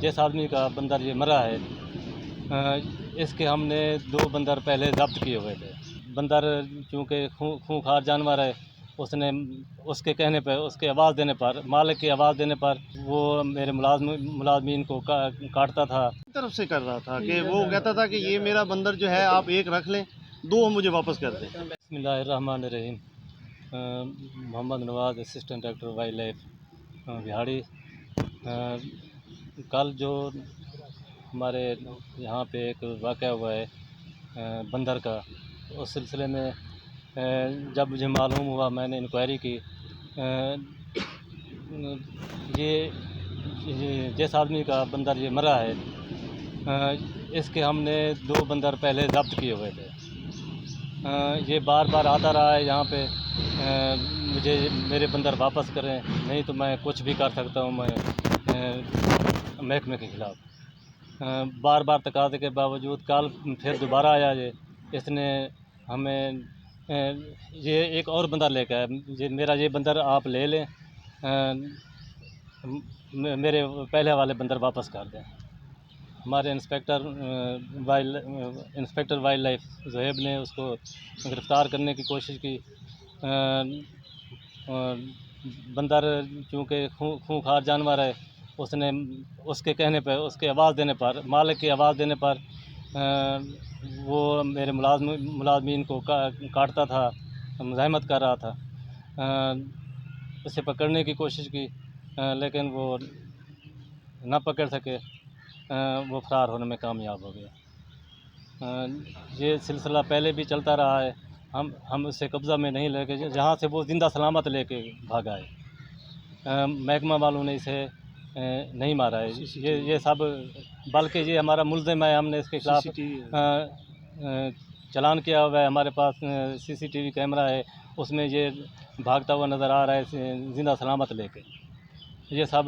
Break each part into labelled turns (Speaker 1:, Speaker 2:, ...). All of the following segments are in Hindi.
Speaker 1: जिस आदमी का बंदर ये मरा है इसके हमने 2 बंदर पहले ज़ब्त किए हुए थे। बंदर चूँकि खूंखार जानवर है, उसने उसके कहने पे, उसके आवाज़ देने पर, मालिक की आवाज़ देने पर वो मेरे मुलाज़मीन को काटता था।
Speaker 2: तरफ से कर रहा था कि वो कहता था कि ये मेरा बंदर जो है आप एक रख लें, 2 मुझे वापस कर दें।
Speaker 1: बिस्मिल्लाहिर्रहमानिर्रहीम। मोहम्मद नवाज़, असिस्टेंट डायरेक्टर वाइल्ड लाइफ बिहाड़ी। कल जो हमारे यहाँ पे एक वाक़या हुआ है बंदर का, उस सिलसिले में जब मुझे मालूम हुआ, मैंने इंक्वायरी की। ये जिस आदमी का बंदर ये मरा है इसके हमने 2 बंदर पहले ज़ब्त किए हुए थे। ये बार बार आता रहा है यहाँ पे, मुझे मेरे बंदर वापस करें, नहीं तो मैं कुछ भी कर सकता हूँ। मैं महकमे के ख़िलाफ़ बार बार तकाज़े के बावजूद कल फिर दोबारा आया। इसने हमें ये एक और बंदर लेकर आया, मेरा ये बंदर आप ले लें, मेरे पहले वाले बंदर वापस कर दें। हमारे इंस्पेक्टर वाइल्ड लाइफ ज़ुहैब ने उसको गिरफ़्तार करने की कोशिश की। बंदर चूँकि खूंखार जानवर है, उसने उसके कहने पे, उसके आवाज़ देने पर, मालिक की आवाज़ देने पर वो मेरे मुलाज़मीन को काटता था, मज़ाहमत कर रहा था। उसे पकड़ने की कोशिश की लेकिन वो ना पकड़ सके, वो फ़रार होने में कामयाब हो गया। ये सिलसिला पहले भी चलता रहा है। हम उसे कब्ज़ा में नहीं लेके, जहाँ से वो ज़िंदा सलामत लेके भागा है। महकमा वालों ने इसे नहीं मारा है। ये सब, बल्कि ये हमारा मुल्ज़िम है, हमने इसके खिलाफ़ चालान किया हुआ है। हमारे पास CCTV कैमरा है, उसमें ये भागता हुआ नज़र आ रहा है ज़िंदा सलामत लेके। ये सब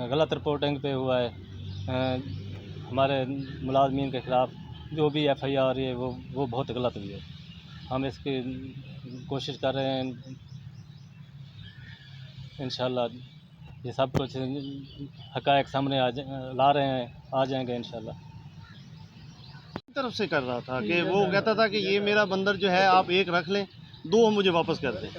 Speaker 1: गलत रिपोर्टिंग पे हुआ है। हमारे मुलाज़मीन के ख़िलाफ़ जो भी FIR है वो बहुत गलत हुई है। हम इसकी कोशिश कर रहे हैं, इंशाअल्लाह ये सब कुछ हक़ाइक़ सामने ला रहे हैं, आ जाएंगे इंशाअल्लाह।
Speaker 2: तरफ से कर रहा था कि वो कहता था कि ये मेरा बंदर जो है आप एक रख लें, 2 मुझे वापस कर दें।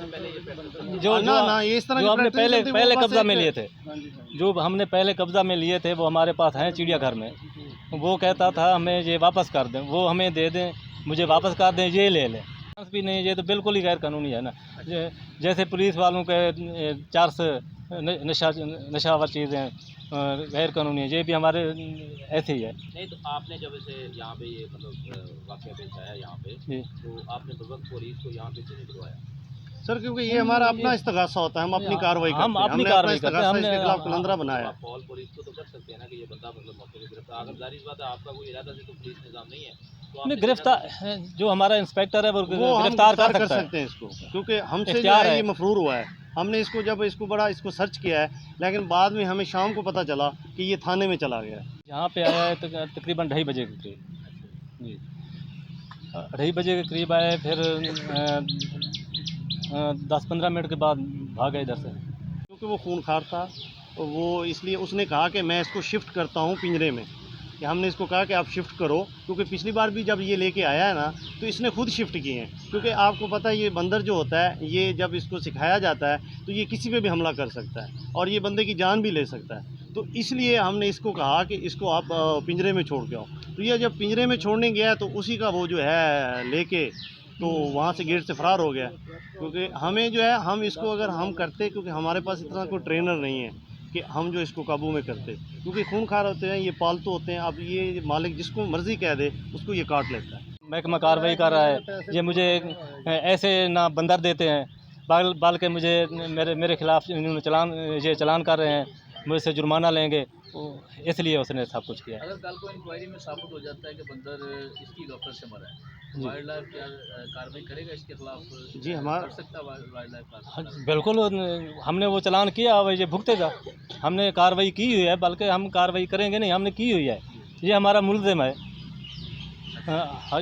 Speaker 1: जो
Speaker 2: ये इस तरह
Speaker 1: जो हमने पहले कब्ज़ा में लिए थे,
Speaker 2: हाँ।
Speaker 1: जो हमने पहले कब्ज़ा में लिए थे, वो हमारे पास हैं चिड़ियाघर में। वो कहता था हमें ये वापस कर दें, वो हमें दे दें, मुझे वापस कर दें, ये ले लें। भी नहीं, ये तो बिल्कुल ही गैर कानूनी है ना। जैसे पुलिस वालों के चार्ज नशावर चीज़ें गैर कानूनी है, ये भी हमारे ऐसे ही है।
Speaker 3: नहीं, तो आपने जब इसे यहाँ पे ये मतलब वाक़या पेश आया यहाँ पे, तो आपने बवक्त पुलिस को यहाँ पे क्यों नहीं बुलवाया?
Speaker 2: सर क्योंकि ये हमारा अपना इस्तगासा होता है, हम अपनी कार्रवाई करते हैं।
Speaker 1: अपनी कार्रवाई करते हैं,
Speaker 2: हमने इसके खिलाफ कलंदरा बनाया।
Speaker 3: आप कॉल पुलिस को तो कर सकते हैं ना कि ये बंदा मतलब मौके पे गिरफ्तार, अगर जाहिर सी बात है आपका कोई इरादा से तो पुलिस निज़ाम नहीं है, तो
Speaker 1: नहीं, गिरफ्तार जो हमारा इंस्पेक्टर है वो गिरफ्तार कर सकते हैं
Speaker 2: इसको, क्योंकि हमसे जो है ये मफरूर हुआ है। हमने इसको जब इसको सर्च किया है, लेकिन बाद में हमें शाम को पता चला कि ये थाने में चला गया।
Speaker 1: यहाँ पे आया है तो तकरीबन 2:30 बजे के करीब जी, 2:30 बजे के करीब आए, फिर 10-15 मिनट के बाद भागा इधर से,
Speaker 2: क्योंकि वो खूनखार था। तो वो इसलिए उसने कहा कि मैं इसको शिफ्ट करता हूँ पिंजरे में, कि हमने इसको कहा कि आप शिफ्ट करो, क्योंकि पिछली बार भी जब ये लेके आया है ना तो इसने खुद शिफ्ट किए हैं। क्योंकि आपको पता है ये बंदर जो होता है, ये जब इसको सिखाया जाता है तो ये किसी पे भी हमला कर सकता है और ये बंदे की जान भी ले सकता है। तो इसलिए हमने इसको कहा कि इसको आप पिंजरे में छोड़ के आओ। तो ये जब पिंजरे में छोड़ने गया तो उसी का वो जो है लेके तो वहाँ से गेट से फ़रार हो गया। क्योंकि हमें जो है, हम इसको अगर हम करते, क्योंकि हमारे पास इतना कोई ट्रेनर नहीं है कि हम जो इसको काबू में करते, क्योंकि खूनखार होते हैं, ये पालतू होते हैं। अब ये मालिक जिसको मर्ज़ी कह दे उसको ये काट लेता है।
Speaker 1: महकमा कार्रवाई कर रहा है। ये मुझे ऐसे ना बंदर देते हैं, बल्कि मुझे मेरे खिलाफ़ इन्होंने चालान कर रहे हैं, मुझसे जुर्माना लेंगे, इसलिए उसने सब कुछ किया।
Speaker 3: अगर कल को इंक्वायरी में साबित हो जाता है कि बंदर इसकी डॉक्टर से मरा है, वाइल्ड लाइफ क्या कार्रवाई करेगा इसके खिलाफ?
Speaker 2: जी, हमारा
Speaker 3: कर सकता है वाइल्ड लाइफ?
Speaker 1: हाँ, बिल्कुल, हमने वो चालान किया, अब ये भुगतेगा। हमने कार्रवाई की हुई है, बल्कि हम कार्रवाई करेंगे नहीं, हमने की हुई है, ये हमारा मुल्ज़िम है। हाँ,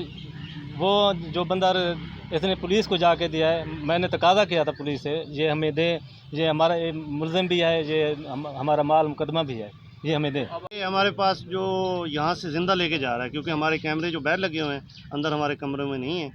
Speaker 1: वो जो बंदर इसने पुलिस को जाके दिया है, मैंने तकाज़ा किया था पुलिस से, ये हमें दें, ये हमारा मुल्ज़िम भी है, ये हमारा माल मुकदमा भी है। ये हमें दें।
Speaker 2: ये हमारे पास जो यहाँ से ज़िंदा लेके जा रहा है, क्योंकि हमारे कैमरे जो बाहर लगे हुए हैं अंदर हमारे कमरे में नहीं है,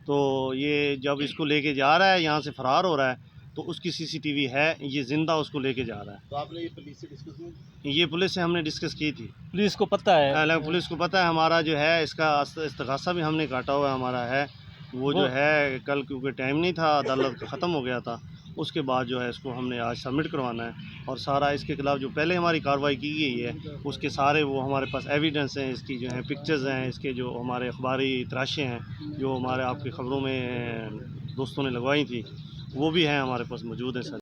Speaker 2: तो ये जब इसको लेके जा रहा है यहाँ से फ़रार हो रहा है तो उसकी सीसीटीवी है, ये ज़िंदा उसको लेके जा रहा है।
Speaker 3: तो आपने ये पुलिस से डिस्कस नहीं?
Speaker 2: ये पुलिस से हमने डिस्कस की थी।
Speaker 1: पुलिस को पता है,
Speaker 2: हालांकि पुलिस को पता है, हमारा जो है इसका इस्तगासा भी हमने काटा हुआ हमारा है। वो जो है कल क्योंकि टाइम नहीं था, अदालत ख़त्म हो गया था, उसके बाद जो है इसको हमने आज सबमिट करवाना है और सारा इसके खिलाफ़ जो पहले हमारी कार्रवाई की गई है उसके सारे वो हमारे पास एविडेंस हैं, इसकी जो है पिक्चर्स हैं, इसके जो हमारे अखबारी तराशें हैं जो हमारे आपकी ख़बरों में दोस्तों ने लगवाई थी वो भी हैं हमारे पास मौजूद हैं सर।